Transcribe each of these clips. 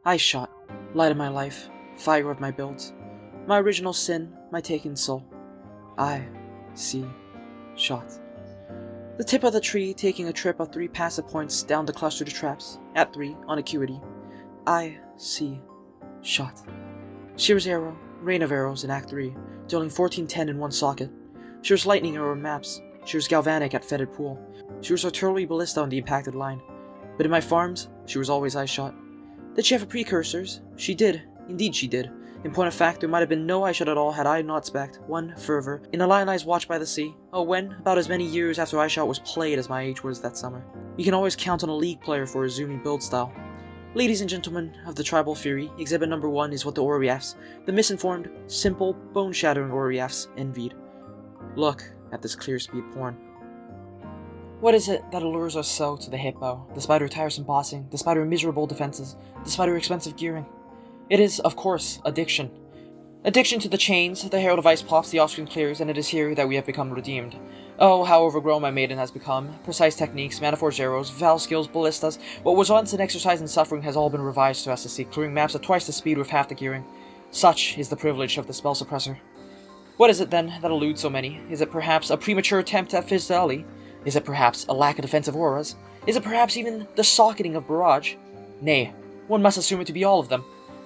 Ice Shot, light of my life, fire of my builds, my original sin, my taken soul. I see shot. The tip of the tree taking a trip of 3 passive points down the cluster to traps, at 3 on acuity. I see shot. Shear's Arrow, Rain of Arrows in Act 3, dealing 1410 in one socket. Shear's Lightning Arrow in maps. Shear's Galvanic at Fetid Pool. She was Artillery Ballista on the impacted line. But in my farms, she was always Ice Shot. Did she have precursors? She did. Indeed she did. In point of fact, there might have been no Ice Shot at all had I not specced one fervor in a Lioneyes Watch by the Sea. Oh, when? About as many years after Ice Shot was played as my age was that summer. You can always count on a League player for a zoomy build style. Ladies and gentlemen of the Tribal Fury, Exhibit number 1 is what the Oriaths, the misinformed, simple, bone-shattering Oriaths, envied. Look at this clear speed porn. What is it that allures us so to the Hippo, despite her tiresome bossing, despite her miserable defenses, despite her expensive gearing? It is, of course, addiction. Addiction to the chains, the Herald of Ice pops, the offscreen clears, and it is here that we have become redeemed. Oh, how overgrown my maiden has become. Precise techniques, Manaforged arrows, Val skills, ballistas, what was once an exercise in suffering has all been revised to SSC, clearing maps at twice the speed with half the gearing. Such is the privilege of the spell suppressor. What is it then that eludes so many? Is it perhaps a premature attempt at fidelity? Is it perhaps a lack of defensive auras? Is it perhaps even the socketing of Barrage? Nay, one must assume it to be all of them.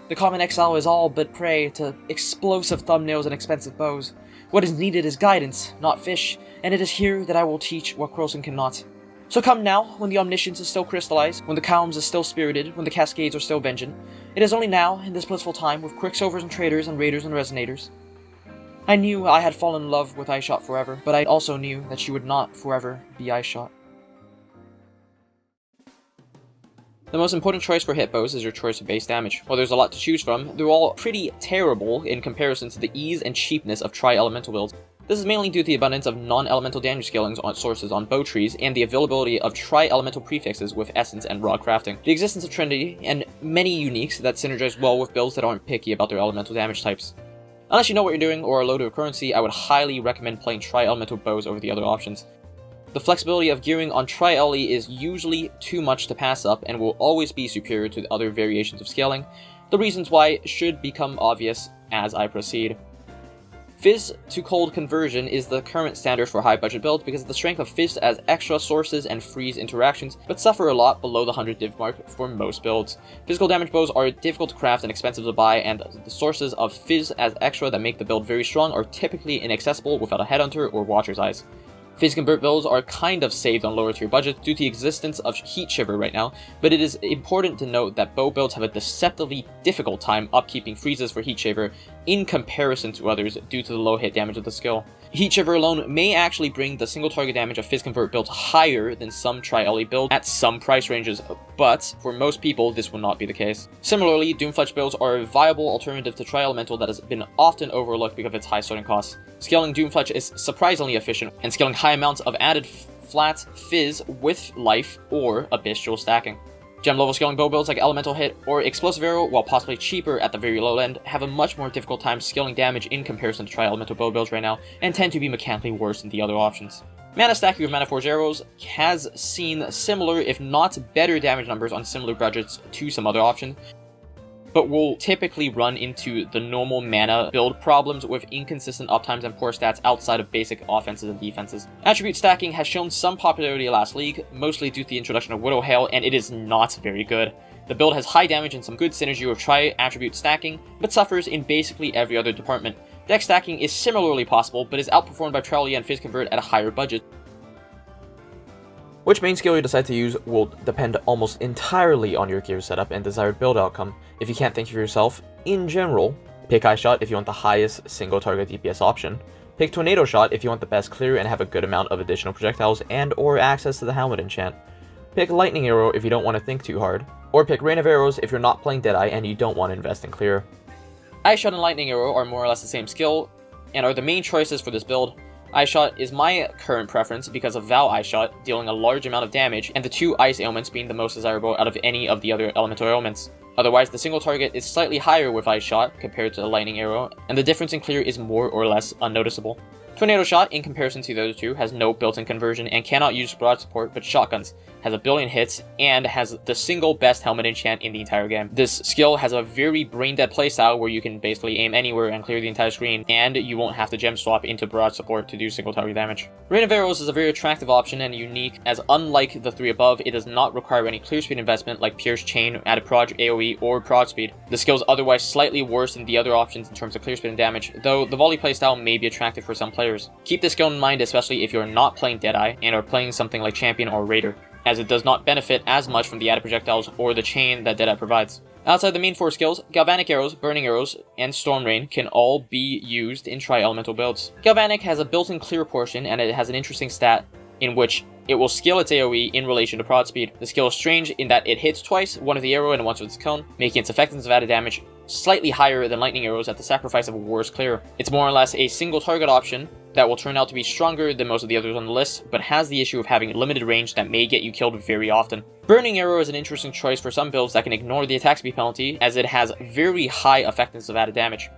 The common Exile is all but prey to explosive thumbnails and expensive bows. What is needed is guidance, not fish, and it is here that I will teach what Croson cannot. So come now, when the Omniscience is still crystallized, when the Calms is still spirited, when the Cascades are still vengeant. It is only now, in this blissful time, with Quicksilvers and Traders and Raiders and Resonators. I knew I had fallen in love with Ice Shot forever, but I also knew that she would not forever be Ice Shot. The most important choice for hitbows is your choice of base damage. While there's a lot to choose from, they're all pretty terrible in comparison to the ease and cheapness of tri-elemental builds. This is mainly due to the abundance of non-elemental damage scalings on sources on bow trees, and the availability of tri-elemental prefixes with Essence and Raw crafting. The existence of Trinity, and many uniques that synergize well with builds that aren't picky about their elemental damage types. Unless you know what you're doing or are low to currency, I would highly recommend playing tri-elemental bows over the other options. The flexibility of gearing on Tri-Ele is usually too much to pass up and will always be superior to the other variations of scaling. The reasons why should become obvious as I proceed. Fizz to cold conversion is the current standard for high budget builds because of the strength of Fizz as extra sources and freeze interactions, but suffer a lot below the 100 div mark for most builds. Physical damage bows are difficult to craft and expensive to buy, and the sources of Fizz as extra that make the build very strong are typically inaccessible without a Headhunter or Watcher's Eyes. Fizz Convert builds are kind of saved on lower tier budgets due to the existence of Heat Shiver right now, but it is important to note that bow builds have a deceptively difficult time upkeeping freezes for Heat Shiver in comparison to others due to the low hit damage of the skill. Heat Shiver alone may actually bring the single target damage of Fizz Convert builds higher than some Tri-Ele builds at some price ranges, but for most people this will not be the case. Similarly, Doomfletch builds are a viable alternative to Tri-Elemental that has been often overlooked because of its high starting costs. Scaling Doomfletch is surprisingly efficient, and scaling high amounts of added flat Fizz with life or Abyssal stacking. Gem level scaling bow builds like Elemental Hit or Explosive Arrow, while possibly cheaper at the very low end, have a much more difficult time scaling damage in comparison to Tri-Elemental bow builds right now, and tend to be mechanically worse than the other options. Mana stacking with Manaforged arrows has seen similar, if not better, damage numbers on similar budgets to some other options, but will typically run into the normal mana build problems with inconsistent uptimes and poor stats outside of basic offenses and defenses. Attribute stacking has shown some popularity last league, mostly due to the introduction of Widow Hail, and it is not very good. The build has high damage and some good synergy with tri-attribute stacking, but suffers in basically every other department. Deck stacking is similarly possible, but is outperformed by Tri-Ele and Fizz Convert at a higher budget. Which main skill you decide to use will depend almost entirely on your gear setup and desired build outcome. If you can't think for yourself, in general, pick Ice Shot if you want the highest single target DPS option. Pick Tornado Shot if you want the best clear and have a good amount of additional projectiles and or access to the Helmet enchant. Pick Lightning Arrow if you don't want to think too hard. Or pick Rain of Arrows if you're not playing Deadeye and you don't want to invest in clear. Ice Shot and Lightning Arrow are more or less the same skill and are the main choices for this build. Ice Shot is my current preference because of Val Ice Shot dealing a large amount of damage, and the 2 ice ailments being the most desirable out of any of the other elemental ailments. Otherwise, the single target is slightly higher with Ice Shot compared to the Lightning Arrow, and the difference in clear is more or less unnoticeable. Tornado Shot, in comparison to the other two, has no built-in conversion and cannot use barrage support, but shotguns, has a billion hits, and has the single best helmet enchant in the entire game. This skill has a very brain-dead playstyle where you can basically aim anywhere and clear the entire screen, and you won't have to gem swap into barrage support to do single target damage. Rain of Arrows is a very attractive option and unique, as unlike the three above, it does not require any clear speed investment like Pierce, Chain, added Proj, AoE, or Proj speed. The skill is otherwise slightly worse than the other options in terms of clear speed and damage, though the volley playstyle may be attractive for some players. Keep this skill in mind, especially if you're not playing Deadeye and are playing something like Champion or Raider, as it does not benefit as much from the added projectiles or the chain that Deadeye provides. Outside the main 4 skills, Galvanic Arrows, Burning Arrows, and Storm Rain can all be used in Tri-Elemental builds. Galvanic has a built-in clear portion, and it has an interesting stat in which it will scale its AoE in relation to prod speed. The skill is strange in that it hits twice, one with the arrow and once with its cone, making its effectiveness of added damage slightly higher than lightning arrows at the sacrifice of a worse clear. It's more or less a single target option that will turn out to be stronger than most of the others on the list, but has the issue of having limited range that may get you killed very often. Burning Arrow is an interesting choice for some builds that can ignore the attack speed penalty, as it has very high effectiveness of added damage.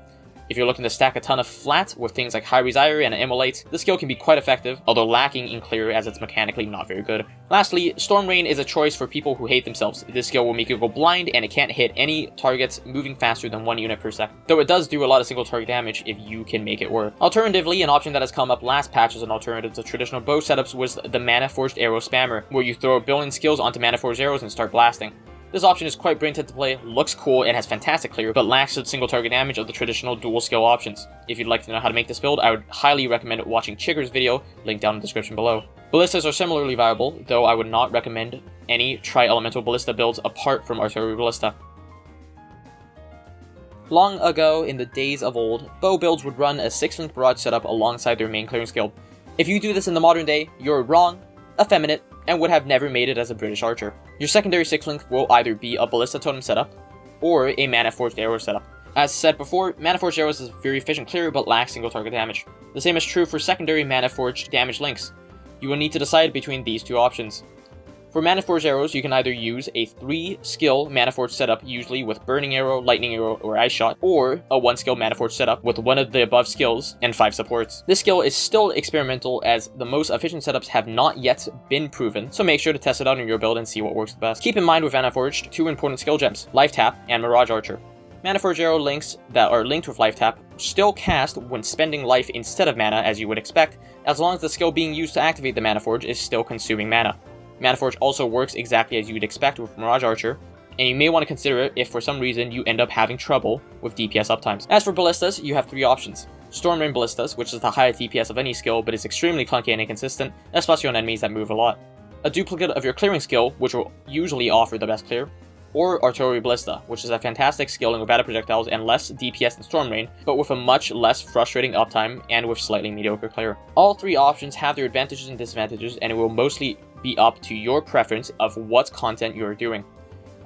If you're looking to stack a ton of flat with things like High Resire and Immolate, the skill can be quite effective, although lacking in clear as it's mechanically not very good. Lastly, Storm Rain is a choice for people who hate themselves. This skill will make you go blind and it can't hit any targets moving faster than 1 unit per second, though it does do a lot of single target damage if you can make it work. Alternatively, an option that has come up last patch as an alternative to traditional bow setups was the Mana Forged Arrow Spammer, where you throw a billion skills onto Mana Forged arrows and start blasting. This option is quite brain-dead to play, looks cool, and has fantastic clear, but lacks the single target damage of the traditional dual skill options. If you'd like to know how to make this build, I would highly recommend watching Chigger's video, linked down in the description below. Ballistas are similarly viable, though I would not recommend any Tri-Elemental Ballista builds apart from Artillery Ballista. Long ago, in the days of old, bow builds would run a 6-link barrage setup alongside their main clearing skill. If you do this in the modern day, you're wrong, effeminate, and would have never made it as a British archer. Your secondary 6-link will either be a Ballista Totem setup, or a Mana Forged Arrow setup. As said before, Mana Forged Arrows is very efficient clear, but lacks single target damage. The same is true for secondary Mana Forged damage links. You will need to decide between these two options. For Mana Forged Arrows, you can either use a 3-skill Mana Forged setup, usually with Burning Arrow, Lightning Arrow, or Ice Shot, or a 1-skill Mana Forged setup with one of the above skills and 5 supports. This skill is still experimental, as the most efficient setups have not yet been proven, so make sure to test it out in your build and see what works the best. Keep in mind with Mana Forged, 2 important skill gems, Life Tap and Mirage Archer. Mana Forged Arrow links that are linked with Life Tap still cast when spending life instead of mana, as you would expect, as long as the skill being used to activate the Mana Forge is still consuming mana. Mana Forge also works exactly as you would expect with Mirage Archer, and you may want to consider it if for some reason you end up having trouble with DPS uptimes. As for Ballistas, you have 3 options. Storm Rain Ballistas, which is the highest DPS of any skill but is extremely clunky and inconsistent, especially on enemies that move a lot. A duplicate of your clearing skill, which will usually offer the best clear, or Artillery Ballista, which is a fantastic skill with added projectiles and less DPS than Storm Rain, but with a much less frustrating uptime and with slightly mediocre clear. All 3 options have their advantages and disadvantages, and it will mostly be up to your preference of what content you are doing.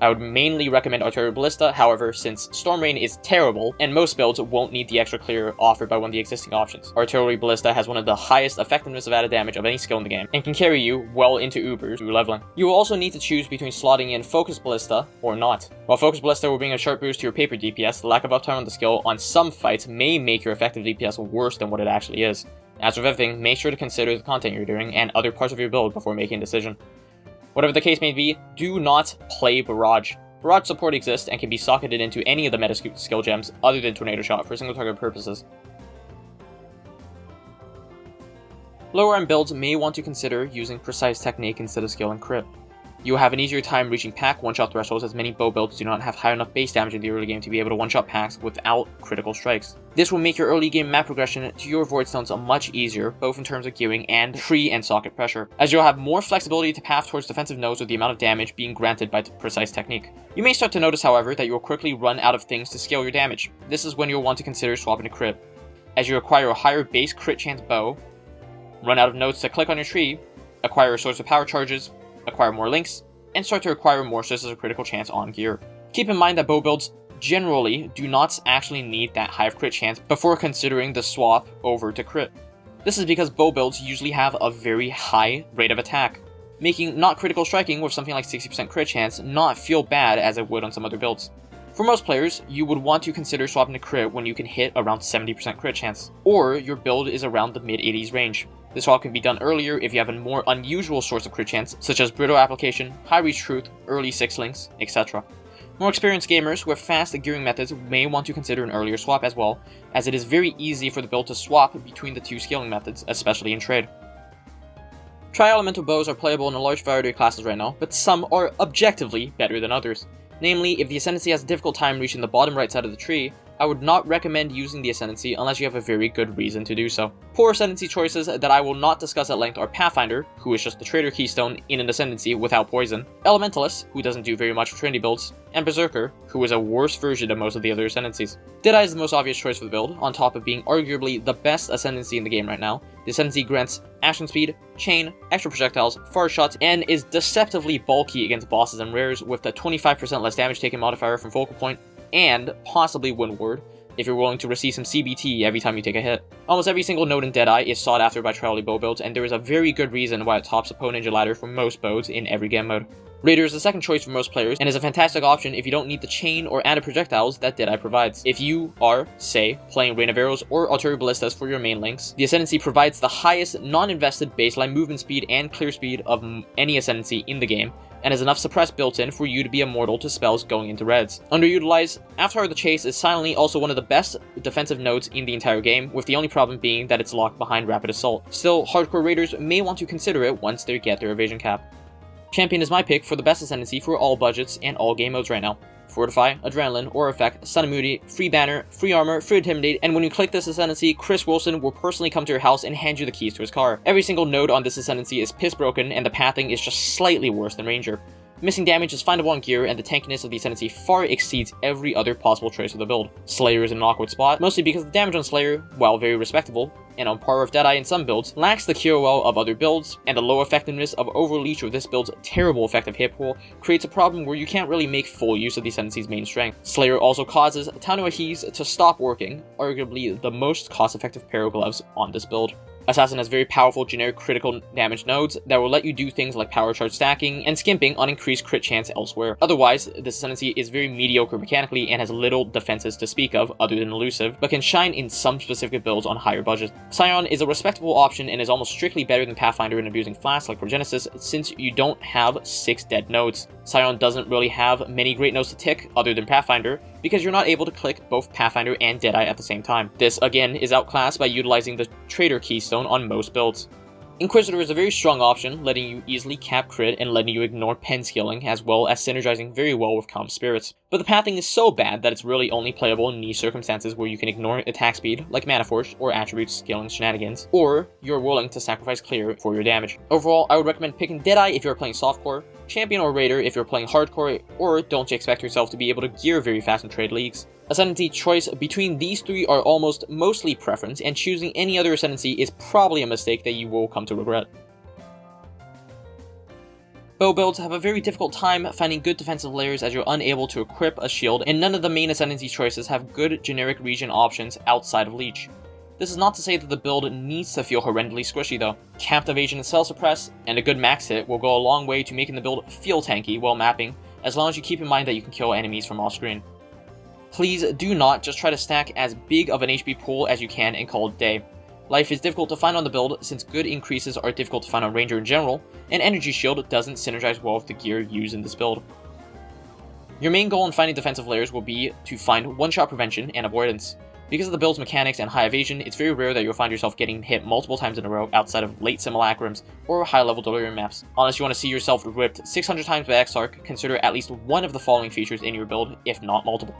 I would mainly recommend Artillery Ballista, however, since Storm Rain is terrible, and most builds won't need the extra clear offered by one of the existing options. Artillery Ballista has one of the highest effectiveness of added damage of any skill in the game, and can carry you well into Ubers through leveling. You will also need to choose between slotting in Focus Ballista or not. While Focus Ballista will bring a sharp boost to your paper DPS, the lack of uptime on the skill on some fights may make your effective DPS worse than what it actually is. As with everything, make sure to consider the content you're doing and other parts of your build before making a decision. Whatever the case may be, do not play Barrage. Barrage support exists and can be socketed into any of the meta skill gems other than Tornado Shot for single target purposes. Lower end builds may want to consider using Precise Technique instead of skill and crit. You will have an easier time reaching pack one-shot thresholds, as many bow builds do not have high enough base damage in the early game to be able to one-shot packs without critical strikes. This will make your early game map progression to your Void Stones much easier, both in terms of gearing and free and socket pressure, as you'll have more flexibility to path towards defensive nodes with the amount of damage being granted by Precise Technique. You may start to notice, however, that you will quickly run out of things to scale your damage. This is when you'll want to consider swapping to crit. As you acquire a higher base crit chance bow, run out of nodes to click on your tree, acquire a source of power charges, acquire more links, and start to acquire more sources of critical chance on gear. Keep in mind that bow builds generally do not actually need that high of crit chance before considering the swap over to crit. This is because bow builds usually have a very high rate of attack, making not critical striking with something like 60% crit chance not feel bad as it would on some other builds. For most players, you would want to consider swapping to crit when you can hit around 70% crit chance, or your build is around the mid-80s range. This swap can be done earlier if you have a more unusual source of crit chance, such as Brittle Application, High Reach Truth, early 6 links, etc. More experienced gamers who have fast gearing methods may want to consider an earlier swap as well, as it is very easy for the build to swap between the two scaling methods, especially in trade. Tri-elemental bows are playable in a large variety of classes right now, but some are objectively better than others. Namely, if the Ascendancy has a difficult time reaching the bottom right side of the tree, I would not recommend using the Ascendancy unless you have a very good reason to do so. Poor Ascendancy choices that I will not discuss at length are Pathfinder, who is just the Trader Keystone in an Ascendancy without poison, Elementalist, who doesn't do very much for Trinity builds, and Berserker, who is a worse version of most of the other Ascendancies. Deadeye is the most obvious choice for the build, on top of being arguably the best Ascendancy in the game right now. The Ascendancy grants action speed, chain, extra projectiles, far shots, and is deceptively bulky against bosses and rares with a 25% less damage taken modifier from Focal Point, and possibly Windward, if you're willing to receive some CBT every time you take a hit. Almost every single node in Deadeye is sought after by Tri bow builds, and there is a very good reason why it tops the Poe Ninja ladder for most bows in every game mode. Raider is the second choice for most players, and is a fantastic option if you don't need the chain or added projectiles that Deadeye provides. If you are, say, playing Rain of Arrows or Artillery Ballistas for your main links, the Ascendancy provides the highest non-invested baseline movement speed and clear speed of any Ascendancy in the game, and has enough suppress built in for you to be immortal to spells going into reds. Underutilized, Avatar of the Chase is silently also one of the best defensive nodes in the entire game, with the only problem being that it's locked behind Rapid Assault. Still, hardcore raiders may want to consider it once they get their evasion cap. Champion is my pick for the best Ascendancy for all budgets and all game modes right now. Fortify, Adrenaline, Aura Effect, Sun Immunity, Free Banner, Free Armor, Free Intimidate, and when you click this Ascendancy, Chris Wilson will personally come to your house and hand you the keys to his car. Every single node on this Ascendancy is piss broken, and the pathing is just slightly worse than Ranger. Missing damage is findable on gear, and the tankiness of the Ascendancy far exceeds every other possible choice of the build. Slayer is in an awkward spot, mostly because the damage on Slayer, while very respectable, and on par with Deadeye in some builds, lacks the QOL of other builds, and the low effectiveness of Overleech with this build's terrible effective hit pool creates a problem where you can't really make full use of the Ascendancy's main strength. Slayer also causes Tanuahi's to stop working, arguably the most cost-effective pair of gloves on this build. Assassin has very powerful generic critical damage nodes that will let you do things like power charge stacking and skimping on increased crit chance elsewhere. Otherwise, this Ascendancy is very mediocre mechanically and has little defenses to speak of other than elusive, but can shine in some specific builds on higher budgets. Scion is a respectable option and is almost strictly better than Pathfinder in abusing Flasks like Progenesis, since you don't have 6 dead nodes. Scion doesn't really have many great nodes to tick other than Pathfinder, because you're not able to click both Pathfinder and Deadeye at the same time. This, again, is outclassed by utilizing the Trader Keystone on most builds. Inquisitor is a very strong option, letting you easily cap crit and letting you ignore pen scaling, as well as synergizing very well with Calm Spirits. But the pathing is so bad that it's really only playable in niche circumstances where you can ignore attack speed, like Mana Forge or attribute scaling shenanigans, or you're willing to sacrifice clear for your damage. Overall, I would recommend picking Deadeye if you're playing softcore, Champion or Raider if you're playing hardcore, or don't expect yourself to be able to gear very fast in trade leagues. Ascendancy choice between these three are almost mostly preference, and choosing any other Ascendancy is probably a mistake that you will come to regret. Bow builds have a very difficult time finding good defensive layers as you're unable to equip a shield, and none of the main Ascendancy choices have good generic region options outside of Leech. This is not to say that the build needs to feel horrendly squishy though. Capped evasion and spell suppress, and a good max hit will go a long way to making the build feel tanky while mapping, as long as you keep in mind that you can kill enemies from off screen. Please do not just try to stack as big of an HP pool as you can and call it day. Life is difficult to find on the build since good increases are difficult to find on Ranger in general, and Energy Shield doesn't synergize well with the gear used in this build. Your main goal in finding defensive layers will be to find one-shot prevention and avoidance. Because of the build's mechanics and high evasion, it's very rare that you'll find yourself getting hit multiple times in a row outside of late simulacrums or high-level delirium maps. Unless you want to see yourself ripped 600 times by Exarch, consider at least one of the following features in your build, if not multiple.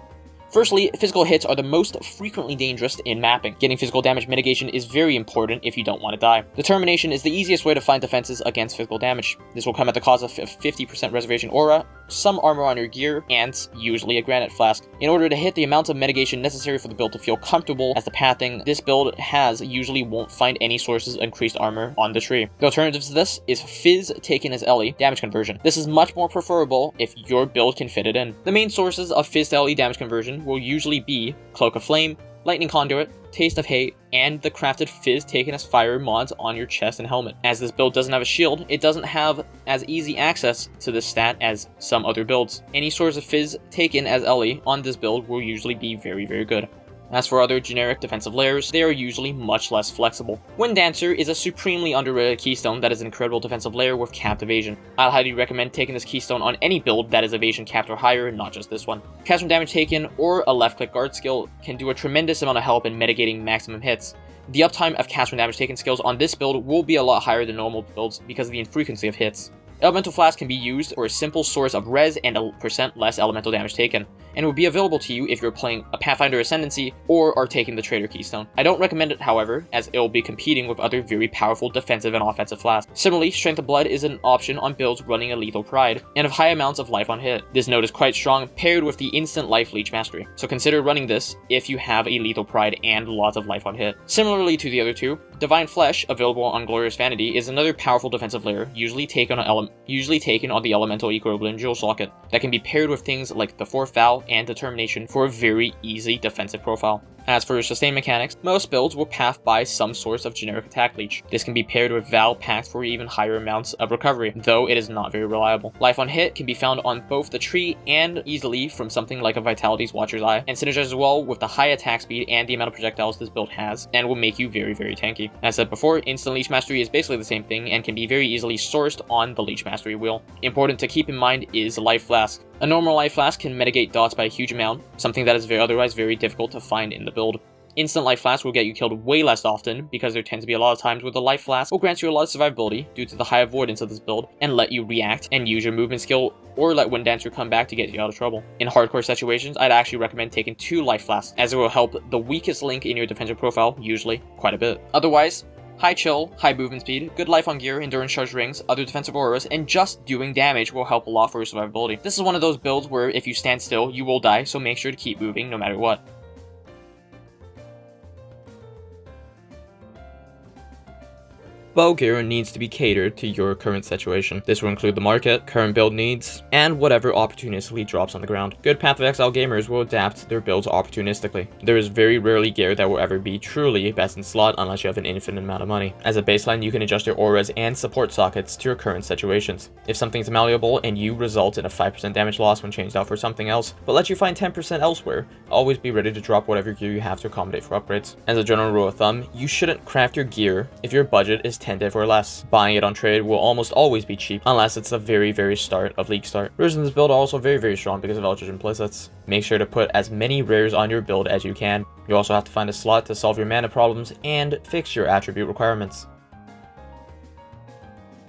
Firstly, physical hits are the most frequently dangerous in mapping. Getting physical damage mitigation is very important if you don't want to die. Determination is the easiest way to find defenses against physical damage. This will come at the cost of 50% reservation aura, some armor on your gear, and usually a granite flask. In order to hit the amount of mitigation necessary for the build to feel comfortable as the pathing this build has usually won't find any sources of increased armor on the tree. The alternative to this is Fizz taken as Ellie damage conversion. This is much more preferable if your build can fit it in. The main sources of Fizz to Ellie damage conversion will usually be Cloak of Flame, Lightning Conduit, Taste of Hate, and the crafted Fizz Taken as Fire mods on your chest and helmet. As this build doesn't have a shield, it doesn't have as easy access to this stat as some other builds. Any source of Fizz Taken as LE on this build will usually be very, very good. As for other generic defensive layers, they are usually much less flexible. Wind Dancer is a supremely underrated keystone that is an incredible defensive layer with capped evasion. I'll highly recommend taking this keystone on any build that is evasion capped or higher, not just this one. Cast from damage taken or a left click guard skill can do a tremendous amount of help in mitigating maximum hits. The uptime of cast from damage taken skills on this build will be a lot higher than normal builds because of the infrequency of hits. Elemental Flasks can be used for a simple source of res and a % less elemental damage taken, and will be available to you if you're playing a Pathfinder Ascndancy or are taking the Trader Keystone. I don't recommend it, however, as it will be competing with other very powerful defensive and offensive flasks. Similarly, Strength of Blood is an option on builds running a Lethal Pride, and of high amounts of life on hit. This node is quite strong, paired with the instant life leech mastery, so consider running this if you have a Lethal Pride and lots of life on hit. Similarly to the other two, Divine Flesh, available on Glorious Vanity, is another powerful defensive layer, usually taken on the Elemental Equilibrium Jewel Socket, that can be paired with things like the Fourth Vow and Determination for a very easy defensive profile. As for sustain mechanics, most builds will path by some source of generic attack leech. This can be paired with Vow packed for even higher amounts of recovery, though it is not very reliable. Life on hit can be found on both the tree and easily from something like a Vitality's Watcher's Eye, and synergizes well with the high attack speed and the amount of projectiles this build has, and will make you very, very tanky. As said before, instant leech mastery is basically the same thing and can be very easily sourced on the leech mastery wheel. Important to keep in mind is Life Flask. A normal Life Flask can mitigate dots by a huge amount, something that is otherwise very difficult to find in the build. Instant Life Flask will get you killed way less often, because there tends to be a lot of times where the Life Flask will grant you a lot of survivability due to the high avoidance of this build, and let you react and use your movement skill, or let Wind Dancer come back to get you out of trouble. In hardcore situations, I'd actually recommend taking 2 Life Flasks, as it will help the weakest link in your defensive profile, usually, quite a bit. Otherwise, high chill, high movement speed, good life on gear, endurance charge rings, other defensive auras, and just doing damage will help a lot for your survivability. This is one of those builds where if you stand still, you will die, so make sure to keep moving no matter what. Bow gear needs to be catered to your current situation. This will include the market, current build needs, and whatever opportunistically drops on the ground. Good Path of Exile gamers will adapt their builds opportunistically. There is very rarely gear that will ever be truly best in slot unless you have an infinite amount of money. As a baseline, you can adjust your auras and support sockets to your current situations. If something's malleable and you result in a 5% damage loss when changed out for something else, but let you find 10% elsewhere, always be ready to drop whatever gear you have to accommodate for upgrades. As a general rule of thumb, you shouldn't craft your gear if your budget is 10 div or less. Buying it on trade will almost always be cheap, unless it's the very, very start of League Start. Rares in this build are also very, very strong because of Eldritch implicits. Make sure to put as many rares on your build as you can. You also have to find a slot to solve your mana problems and fix your attribute requirements.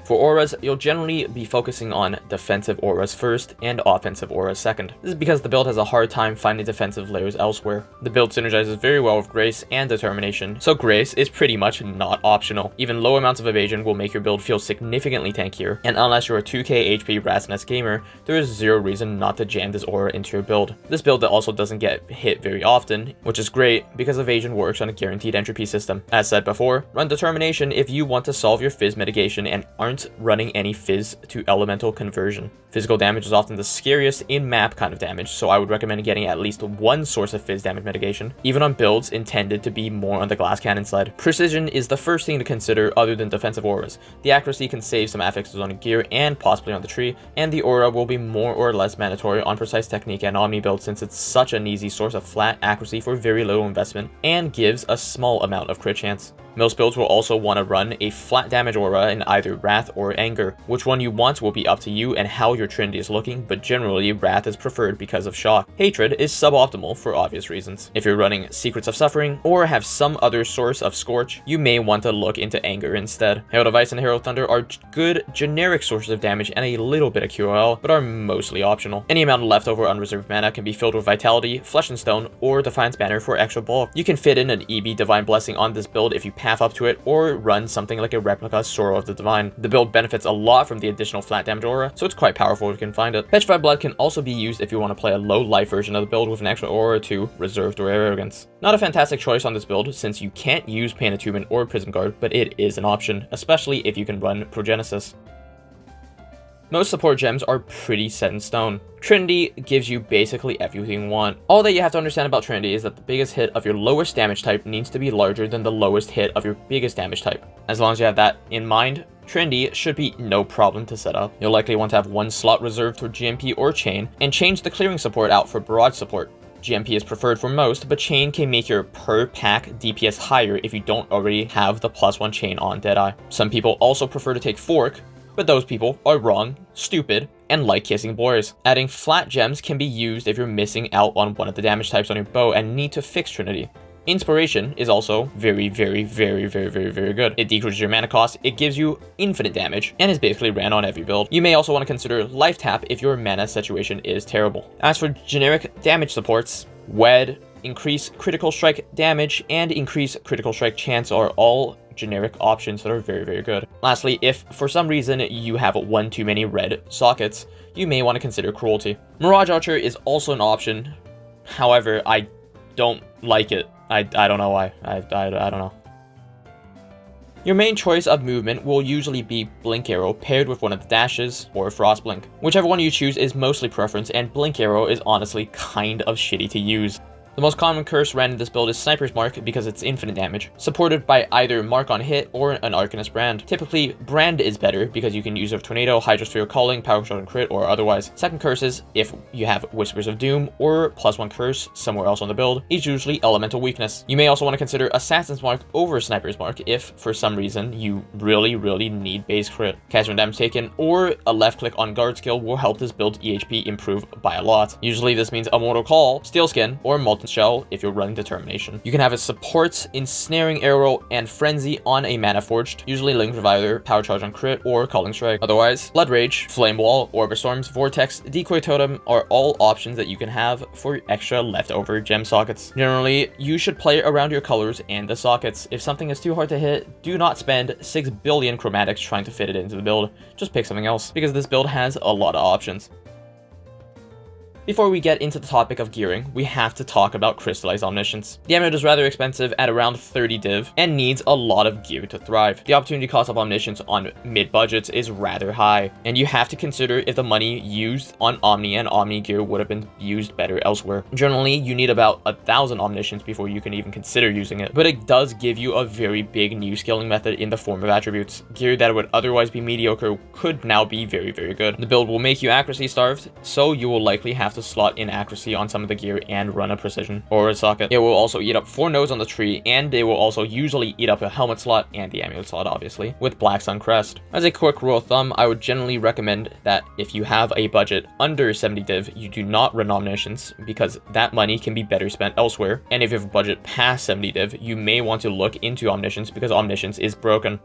For auras, you'll generally be focusing on defensive auras first and offensive auras second. This is because the build has a hard time finding defensive layers elsewhere. The build synergizes very well with Grace and Determination, so Grace is pretty much not optional. Even low amounts of evasion will make your build feel significantly tankier, and unless you're a 2k HP Rat's Nest gamer, there is zero reason not to jam this aura into your build. This build also doesn't get hit very often, which is great because evasion works on a guaranteed entropy system. As said before, run Determination if you want to solve your Fizz mitigation and aren't running any Fizz to elemental conversion. Physical damage is often the scariest in-map kind of damage, so I would recommend getting at least one source of Fizz damage mitigation, even on builds intended to be more on the glass cannon side. Precision is the first thing to consider other than defensive auras. The accuracy can save some affixes on gear and possibly on the tree, and the aura will be more or less mandatory on precise technique and omni build since it's such an easy source of flat accuracy for very little investment and gives a small amount of crit chance. Most builds will also want to run a flat damage aura in either Wrath or Anger. Which one you want will be up to you and how your Trinity is looking, but generally Wrath is preferred because of Shock. Hatred is suboptimal for obvious reasons. If you're running Secrets of Suffering or have some other source of Scorch, you may want to look into Anger instead. Herald of Ice and Herald of Thunder are good generic sources of damage and a little bit of QOL, but are mostly optional. Any amount of leftover unreserved mana can be filled with Vitality, Flesh and Stone, or Defiance Banner for extra bulk. You can fit in an EB Divine Blessing on this build if you path up to it, or run something like a replica Sorrow of the Divine. The build benefits a lot from the additional flat damage aura, so it's quite powerful if you can find it. Petrified Blood can also be used if you want to play a low life version of the build with an extra aura or two, Reserved or Arrogance. Not a fantastic choice on this build since you can't use Pain Attunement or Prism Guard, but it is an option, especially if you can run Progenesis. Most support gems are pretty set in stone. Trinity gives you basically everything you want. All that you have to understand about Trinity is that the biggest hit of your lowest damage type needs to be larger than the lowest hit of your biggest damage type. As long as you have that in mind, Trinity should be no problem to set up. You'll likely want to have one slot reserved for GMP or Chain, and change the clearing support out for Barrage support. GMP is preferred for most, but Chain can make your per pack DPS higher if you don't already have the +1 Chain on Deadeye. Some people also prefer to take Fork, but those people are wrong, stupid, and like kissing boys. Adding flat gems can be used if you're missing out on one of the damage types on your bow and need to fix Trinity. Inspiration is also very good. It decreases your mana cost, it gives you infinite damage, and is basically ran on every build. You may also want to consider Life Tap if your mana situation is terrible. As for generic damage supports, Wed, increase critical strike damage, and increase critical strike chance are all generic options that are very good. Lastly, if for some reason you have one too many red sockets, you may want to consider Cruelty. Mirage Archer is also an option, however, I don't like it. I don't know why. I don't know. Your main choice of movement will usually be Blink Arrow paired with one of the dashes or Frost Blink. Whichever one you choose is mostly preference, and Blink Arrow is honestly kind of shitty to use. The most common curse ran in this build is Sniper's Mark because it's infinite damage, supported by either Mark on Hit or an Arcanist Brand. Typically, Brand is better because you can use a Tornado, Hydrosphere, Calling, Power Shot, and Crit, or otherwise. Second curse is if you have Whispers of Doom or +1 curse somewhere else on the build, is usually Elemental Weakness. You may also want to consider Assassin's Mark over Sniper's Mark if, for some reason, you really need base crit. Caster Damage Taken or a left click on Guard skill will help this build's EHP improve by a lot. Usually this means a Mortal Call, Steel Skin, or Molten Shell if you're running Determination. You can have it support Ensnaring Arrow and Frenzy on a Mana Forged, usually linked with either Power Charge on Crit or Calling Strike. Otherwise, Blood Rage, Flame Wall, Orb of Storms, Vortex, Decoy Totem are all options that you can have for extra leftover gem sockets. Generally, you should play around your colors and the sockets. If something is too hard to hit, do not spend 6 billion chromatics trying to fit it into the build. Just pick something else, because this build has a lot of options. Before we get into the topic of gearing, we have to talk about Crystallized Omniscience. The Amulet is rather expensive at around 30 div and needs a lot of gear to thrive. The opportunity cost of Omniscience on mid-budgets is rather high, and you have to consider if the money used on Omni and Omni gear would have been used better elsewhere. Generally, you need about 1,000 Omniscience before you can even consider using it, but it does give you a very big new scaling method in the form of attributes. Gear that would otherwise be mediocre could now be very good. The build will make you accuracy starved, so you will likely have to slot in accuracy on some of the gear and run a precision or a socket. It will also eat up 4 nodes on the tree, and they will also usually eat up a helmet slot and the amulet slot, obviously, with Black Sun Crest. As a quick rule of thumb, I would generally recommend that if you have a budget under 70 div, you do not run Omniscience, because that money can be better spent elsewhere, and if you have a budget past 70 div, you may want to look into Omniscience because Omniscience is broken.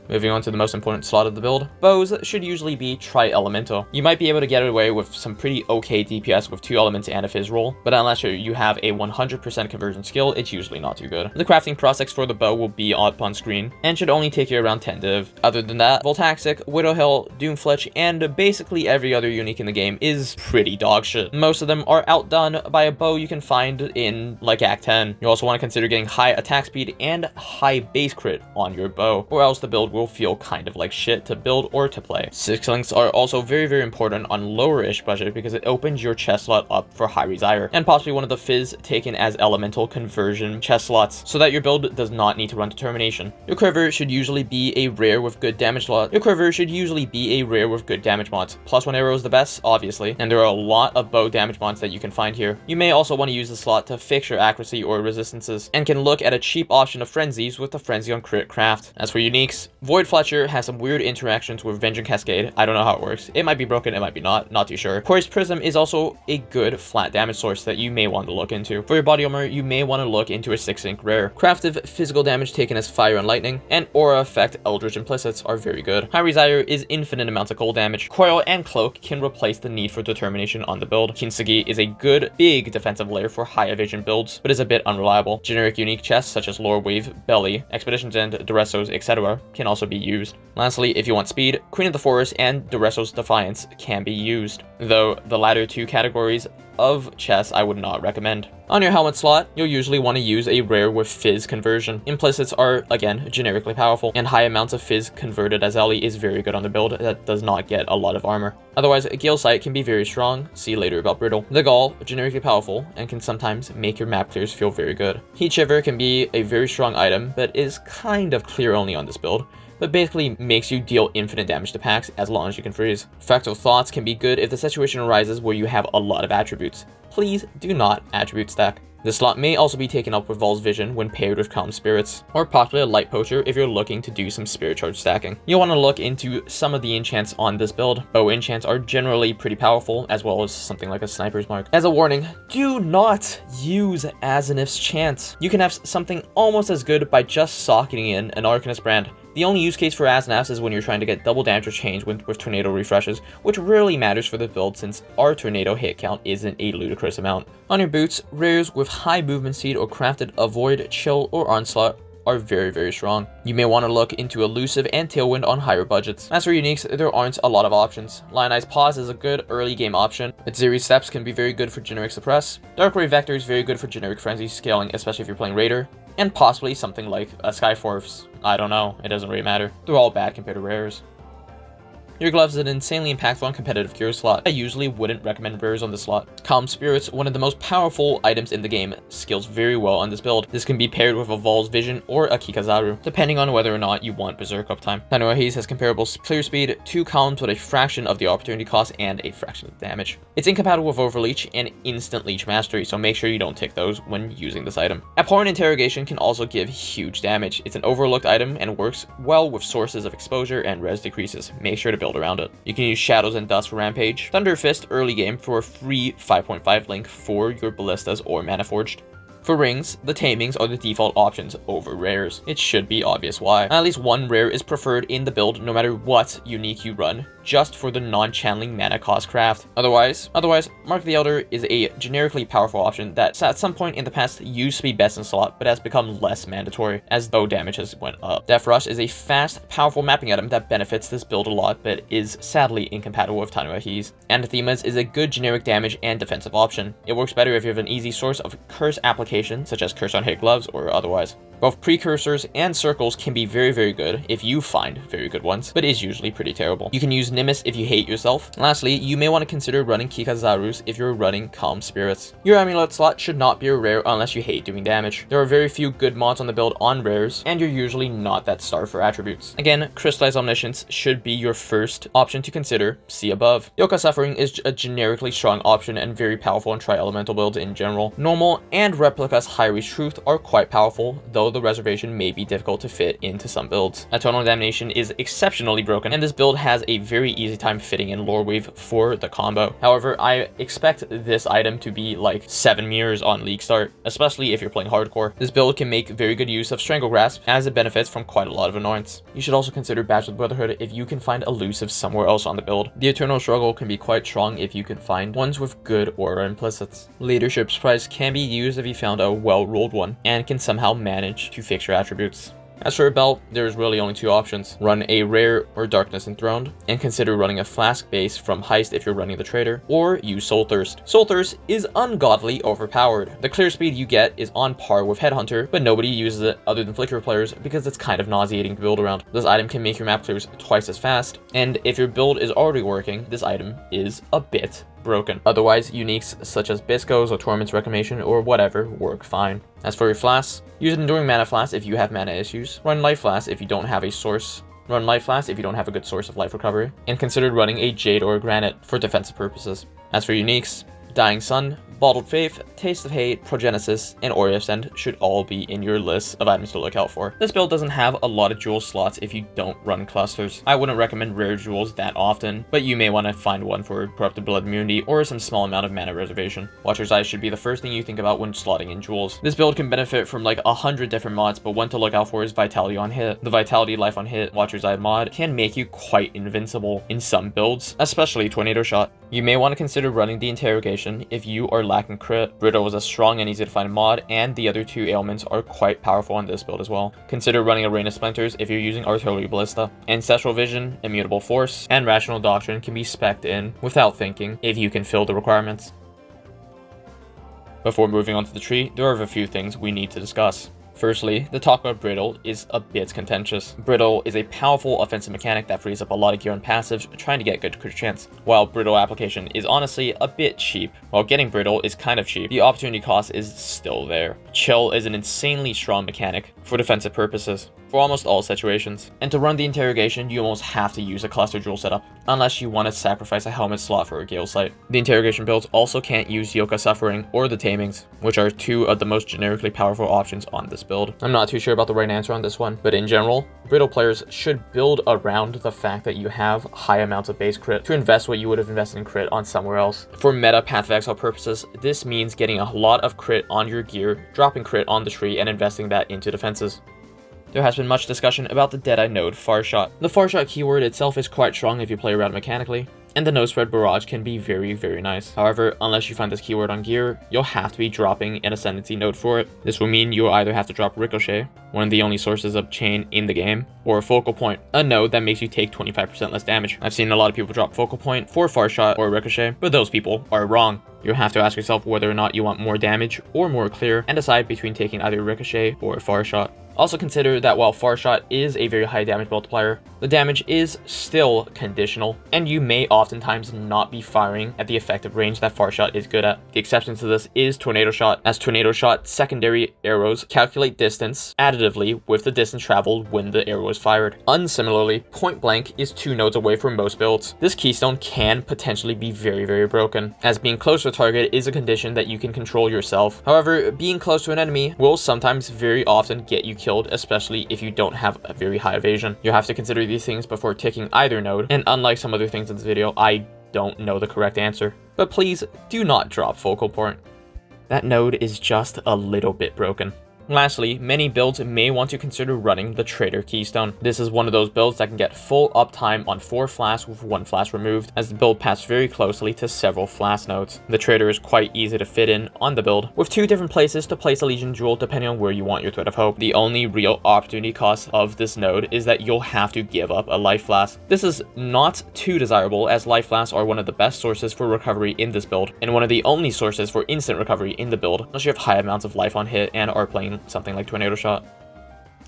Moving on to the most important slot of the build, bows should usually be tri-elemental. You might be able to get away with some pretty okay DPS with 2 elements and a fizz roll, but unless you have a 100% conversion skill, it's usually not too good. The crafting process for the bow will be up on screen, and should only take you around 10 div. Other than that, Voltaxic, Widowhill, Doomfletch, and basically every other unique in the game is pretty dog shit. Most of them are outdone by a bow you can find in like Act 10. You also want to consider getting high attack speed and high base crit on your bow, or else the build will feel kind of like shit to build or to play. 6 links are also very important on lower-ish budget because it opens your chest slot up for high Resire, and possibly one of the fizz taken as elemental conversion chest slots, so that your build does not need to run Determination. Your Quiver should usually be a rare with good damage slot. +1 arrow is the best, obviously, and there are a lot of bow damage mods that you can find here. You may also want to use the slot to fix your accuracy or resistances, and can look at a cheap option of Frenzies with the Frenzy on Crit craft. As for uniques, Void Fletcher has some weird interactions with Vengeance Cascade. I don't know how it works. It might be broken, it might be not too sure. Poised Prism is also a good flat damage source that you may want to look into. For your body armor, you may want to look into a 6-ink rare. Craftive physical damage taken as Fire and Lightning, and Aura Effect Eldritch Implicits are very good. High Resire is infinite amounts of cold damage. Coil and Cloak can replace the need for Determination on the build. Kintsugi is a good, big defensive layer for high evasion builds, but is a bit unreliable. Generic unique chests such as Lore Wave, Belly, Expedition's End, Duresso's, etc. can also be used. Lastly, if you want speed, Queen of the Forest and Duresso's Defiance can be used, though the latter 2 categories of chests I would not recommend. On your helmet slot, you'll usually want to use a rare with Fizz conversion. Implicits are, again, generically powerful, and high amounts of Fizz converted as Ellie is very good on the build that does not get a lot of armor. Otherwise, Gale Sight can be very strong, see later about Brittle. The Gall, generically powerful, and can sometimes make your map clears feel very good. Heat Shiver can be a very strong item, but is kind of clear only on this build, but basically makes you deal infinite damage to packs as long as you can freeze. Fractal Thoughts can be good if the situation arises where you have a lot of attributes. Please do not attribute stack. This slot may also be taken up with Vol's Vision when paired with Calm Spirits, or possibly a Light Poacher if you're looking to do some Spirit Charge stacking. You'll want to look into some of the enchants on this build. Bow enchants are generally pretty powerful, as well as something like a Sniper's Mark. As a warning, do not use Ascndancy's Chant. You can have something almost as good by just socketing in an Arcanist brand. The only use case for Ascndancy is when you're trying to get double damage or change with Tornado refreshes, which rarely matters for the build since our Tornado hit count isn't a ludicrous amount. On your boots, rares with high movement speed or crafted Avoid, Chill, or Onslaught are very strong. You may want to look into Elusive and Tailwind on higher budgets. As for uniques, there aren't a lot of options. Lioneyes Pause is a good early game option. Atziri's Steps can be very good for generic suppress. Darkrai Vector is very good for generic frenzy scaling, especially if you're playing Raider. And possibly something like a Skyforce. I don't know, it doesn't really matter. They're all bad compared to rares. Your Gloves is an insanely impactful and competitive cure slot. I usually wouldn't recommend rares on this slot. Calm Spirits, one of the most powerful items in the game, scales very well on this build. This can be paired with a Vol's Vision or a Kikazaru, depending on whether or not you want Berserk uptime. Lioneyes has comparable clear speed, 2 columns with a fraction of the opportunity cost and a fraction of the damage. It's incompatible with Overleech and Instant Leech Mastery, so make sure you don't tick those when using this item. Abhorrent Interrogation can also give huge damage. It's an overlooked item and works well with sources of exposure and res decreases. Make sure to build around it. You can use Shadows and Dust for Rampage, Thunder Fist early game for a free 5.5 link for your Ballistas or Manaforged. For rings, the Tamings are the default options over rares. It should be obvious why. At least one rare is preferred in the build no matter what unique you run, just for the non-channeling mana cost craft. Otherwise, Mark the Elder is a generically powerful option that at some point in the past used to be best in slot, but has become less mandatory as bow damage has went up. Death Rush is a fast, powerful mapping item that benefits this build a lot, but is sadly incompatible with Lioneyes. Anathemas is a good generic damage and defensive option. It works better if you have an easy source of curse application, such as Curse on Hit Gloves or otherwise. Both precursors and circles can be very good if you find very good ones, but is usually pretty terrible. You can use Nimbus if you hate yourself. Lastly, you may want to consider running Kikazarus if you're running Calm Spirits. Your Amulet slot should not be a rare unless you hate doing damage. There are very few good mods on the build on rares, and you're usually not that starved for attributes. Again, Crystallized Omniscience should be your first option to consider, see above. YOKE Suffering is a generically strong option and very powerful in tri-elemental builds in general. Normal and Replica's High Reach Truth are quite powerful, though the reservation may be difficult to fit into some builds. Eternal Damnation is exceptionally broken, and this build has a very easy time fitting in Lore Wave for the combo. However, I expect this item to be like 7 mirrors on League Start, especially if you're playing hardcore. This build can make very good use of Strangle Grasp, as it benefits from quite a lot of annoyance. You should also consider Badge of the Brotherhood if you can find elusive somewhere else on the build. The Eternal Struggle can be quite strong if you can find ones with good aura implicits. Leadership's Prize can be used if you found a well-rolled one, and can somehow manage to fix your attributes. As for a belt, there's really only 2 options. Run a rare or Darkness Enthroned, and consider running a Flask base from Heist if you're running the Trader, or use Soul Thirst. Soul Thirst is ungodly overpowered. The clear speed you get is on par with Headhunter, but nobody uses it other than Flicker players because it's kind of nauseating to build around. This item can make your map clears twice as fast, and if your build is already working, this item is a bit broken. Otherwise, uniques such as Bisco's or Torment's Reclamation or whatever work fine. As for your Flasks, use an Enduring Mana Flask if you have mana issues. Run Life Flask if you don't have a source. Run Life Flask if you don't have a good source of life recovery. And consider running a Jade or a Granite for defensive purposes. As for uniques, Dying Sun, Bottled Faith, Taste of Hate, Progenesis, and Ori Ascend should all be in your list of items to look out for. This build doesn't have a lot of jewel slots if you don't run clusters. I wouldn't recommend rare jewels that often, but you may want to find one for Corrupted Blood immunity or some small amount of mana reservation. Watcher's Eye should be the first thing you think about when slotting in jewels. This build can benefit from like 100 different mods, but one to look out for is Vitality on Hit. The Vitality Life on Hit Watcher's Eye mod can make you quite invincible in some builds, especially Tornado Shot. You may want to consider running the Interrogation if you are lacking crit. Brittle is a strong and easy to find mod, and the other 2 ailments are quite powerful on this build as well. Consider running a Rain of Splinters if you're using Artillery Ballista. Ancestral Vision, Immutable Force, and Rational Doctrine can be spec'd in without thinking if you can fill the requirements. Before moving on to the tree, there are a few things we need to discuss. Firstly, the talk about Brittle is a bit contentious. Brittle is a powerful offensive mechanic that frees up a lot of gear on passives trying to get good crit chance. While Brittle application is honestly a bit cheap, while getting Brittle is kind of cheap, the opportunity cost is still there. Chill is an insanely strong mechanic for defensive purposes, for almost all situations. And to run the interrogation, you almost have to use a cluster jewel setup, unless you want to sacrifice a helmet slot for a Gale Sight. The interrogation builds also can't use YOKE Suffering or the Tamings, which are two of the most generically powerful options on this build. I'm not too sure about the right answer on this one, but in general, Brittle players should build around the fact that you have high amounts of base crit to invest what you would have invested in crit on somewhere else. For meta Path of Exile purposes, this means getting a lot of crit on your gear, dropping crit on the tree, and investing that into defenses. There has been much discussion about the Deadeye node Farshot. The Farshot keyword itself is quite strong if you play around mechanically, and the node spread barrage can be very, very nice. However, unless you find this keyword on gear, you'll have to be dropping an Ascndancy node for it. This will mean you'll either have to drop Ricochet, one of the only sources of chain in the game, or a Focal Point, a node that makes you take 25% less damage. I've seen a lot of people drop Focal Point for Farshot or Ricochet, but those people are wrong. You'll have to ask yourself whether or not you want more damage or more clear, and decide between taking either Ricochet or Farshot. Also consider that while Farshot is a very high damage multiplier, the damage is still conditional, and you may oftentimes not be firing at the effective range that Farshot is good at. The exception to this is Tornado Shot, as Tornado Shot secondary arrows calculate distance additively with the distance traveled when the arrow is fired. Unsimilarly, Point Blank is 2 nodes away from most builds. This keystone can potentially be very, very broken, as being close to a target is a condition that you can control yourself. However, being close to an enemy will sometimes very often get you killed, especially if you don't have a very high evasion. You'll have to consider these things before ticking either node, and unlike some other things in this video, I don't know the correct answer. But please do not drop Focal Point. That node is just a little bit broken. Lastly, many builds may want to consider running the Trader Keystone. This is one of those builds that can get full uptime on 4 Flasks with 1 Flask removed, as the build passes very closely to several Flask nodes. The Trader is quite easy to fit in on the build, with 2 different places to place a Legion Jewel depending on where you want your Thread of Hope. The only real opportunity cost of this node is that you'll have to give up a Life Flask. This is not too desirable, as Life Flasks are one of the best sources for recovery in this build, and one of the only sources for instant recovery in the build, unless you have high amounts of life on hit and are playing something like Tornado Shot.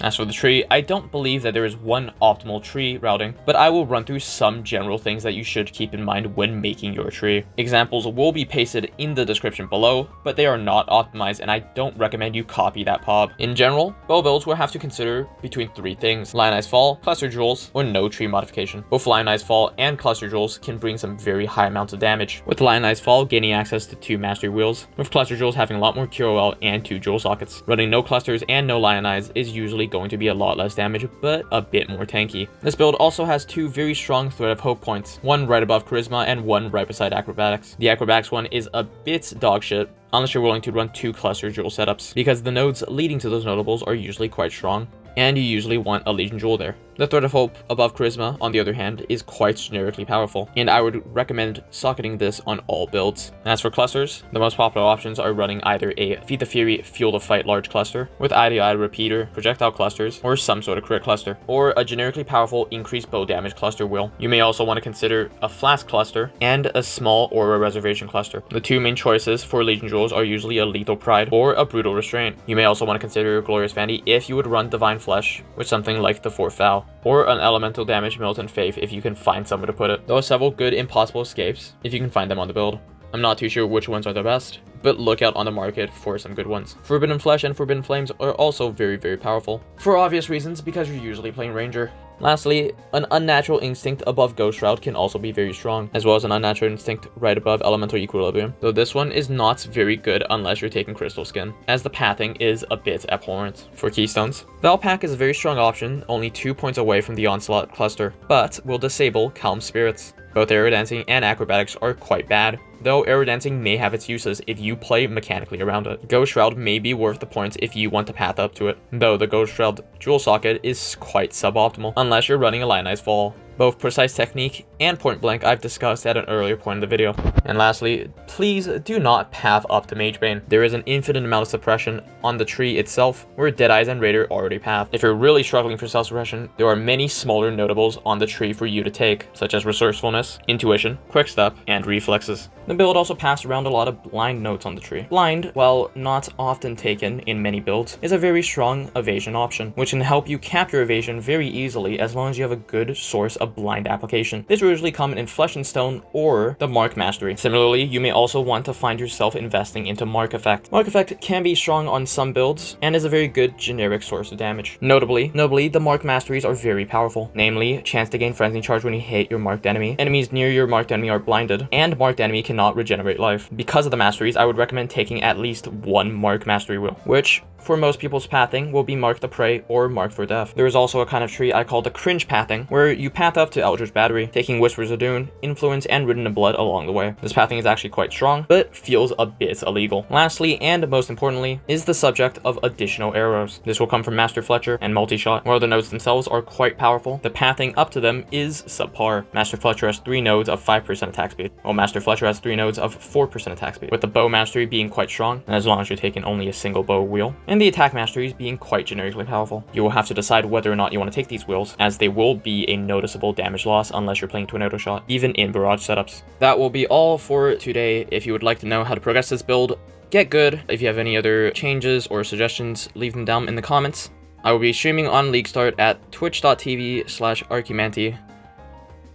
As for the tree, I don't believe that there is one optimal tree routing, but I will run through some general things that you should keep in mind when making your tree. Examples will be pasted in the description below, but they are not optimized, and I don't recommend you copy that POB. In general, bow builds will have to consider between 3 things: Lioneyes Fall, Cluster Jewels, or no tree modification. Both Lioneyes Fall and Cluster Jewels can bring some very high amounts of damage, with Lioneyes Fall gaining access to 2 Mastery Wheels, with Cluster Jewels having a lot more QOL and 2 Jewel Sockets. Running no Clusters and no Lioneyes is usually going to be a lot less damage, but a bit more tanky. This build also has 2 very strong Thread of Hope points, one right above Charisma and one right beside Acrobatics. The Acrobatics one is a bit dogshit, unless you're willing to run 2 Cluster Jewel setups, because the nodes leading to those notables are usually quite strong, and you usually want a Legion Jewel there. The Thread of Hope above Charisma, on the other hand, is quite generically powerful, and I would recommend socketing this on all builds. As for clusters, the most popular options are running either a Feed the Fury Fuel to Fight large cluster with IDI repeater, projectile clusters, or some sort of crit cluster, or a generically powerful increased bow damage cluster will. You may also want to consider a Flask cluster and a small Aura Reservation cluster. The 2 main choices for Legion Jewels are usually a Lethal Pride or a Brutal Restraint. You may also want to consider Glorious Vanity if you would run Divine Flesh with something like the 4th Vow, or an Elemental Damage Militant Faith if you can find somewhere to put it. There are several good impossible escapes if you can find them on the build. I'm not too sure which ones are the best, but look out on the market for some good ones. Forbidden Flesh and Forbidden Flames are also very, very powerful, for obvious reasons, because you're usually playing Ranger. Lastly, an Unnatural Instinct above Ghost Shroud can also be very strong, as well as an Unnatural Instinct right above Elemental Equilibrium, though this one is not very good unless you're taking Crystal Skin, as the pathing is a bit abhorrent. For Keystones, Valpack is a very strong option, only 2 points away from the Onslaught cluster, but will disable Calm Spirits. Both Aerodancing and Acrobatics are quite bad, though Aerodancing may have its uses if you play mechanically around it. Ghost Shroud may be worth the points if you want to path up to it, though the Ghost Shroud Jewel Socket is quite suboptimal, unless you're running a Lioneyes Fall. Both precise technique and point blank I've discussed at an earlier point in the video. And lastly, please do not path up to Magebane. There is an infinite amount of suppression on the tree itself, where Deadeyes and Raider already path. If you're really struggling for self-suppression, there are many smaller notables on the tree for you to take, such as Resourcefulness, Intuition, Quickstep, and Reflexes. The build also passed around a lot of blind notes on the tree. Blind, while not often taken in many builds, is a very strong evasion option, which can help you capture evasion very easily as long as you have a good source of blind application. This will usually come in Flesh and Stone or the Mark Mastery. Similarly, you may also want to find yourself investing into Mark Effect. Mark Effect can be strong on some builds and is a very good generic source of damage. Notably, the Mark Masteries are very powerful, namely chance to gain Frenzy Charge when you hit your marked enemy, enemies near your marked enemy are blinded, and marked enemy cannot regenerate life. Because of the masteries, I would recommend taking at least one Mark Mastery wheel, which for most people's pathing will be Mark the Prey or Mark for Death. There is also a kind of tree I call the Cringe Pathing, where you path up to Eldritch Battery, taking Whispers of Doom, Influence, and Ridden of Blood along the way. This pathing is actually quite strong, but feels a bit illegal. Lastly, and most importantly, is the subject of additional arrows. This will come from Master Fletcher and Multi-Shot. While the nodes themselves are quite powerful, the pathing up to them is subpar. Master Fletcher has 3 nodes of 5% attack speed, while Master Fletcher has 3 nodes of 4% attack speed, with the Bow Mastery being quite strong, and as long as you're taking only a single bow wheel, and the Attack Masteries being quite generically powerful. You will have to decide whether or not you want to take these wheels, as they will be a noticeable damage loss unless you're playing Tornado Shot, even in barrage setups. That will be all for today. If you would like to know how to progress this build, get good. If you have any other changes or suggestions, leave them down in the comments. I will be streaming on League Start at twitch.tv/Archimanti.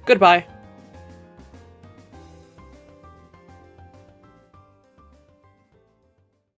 Goodbye!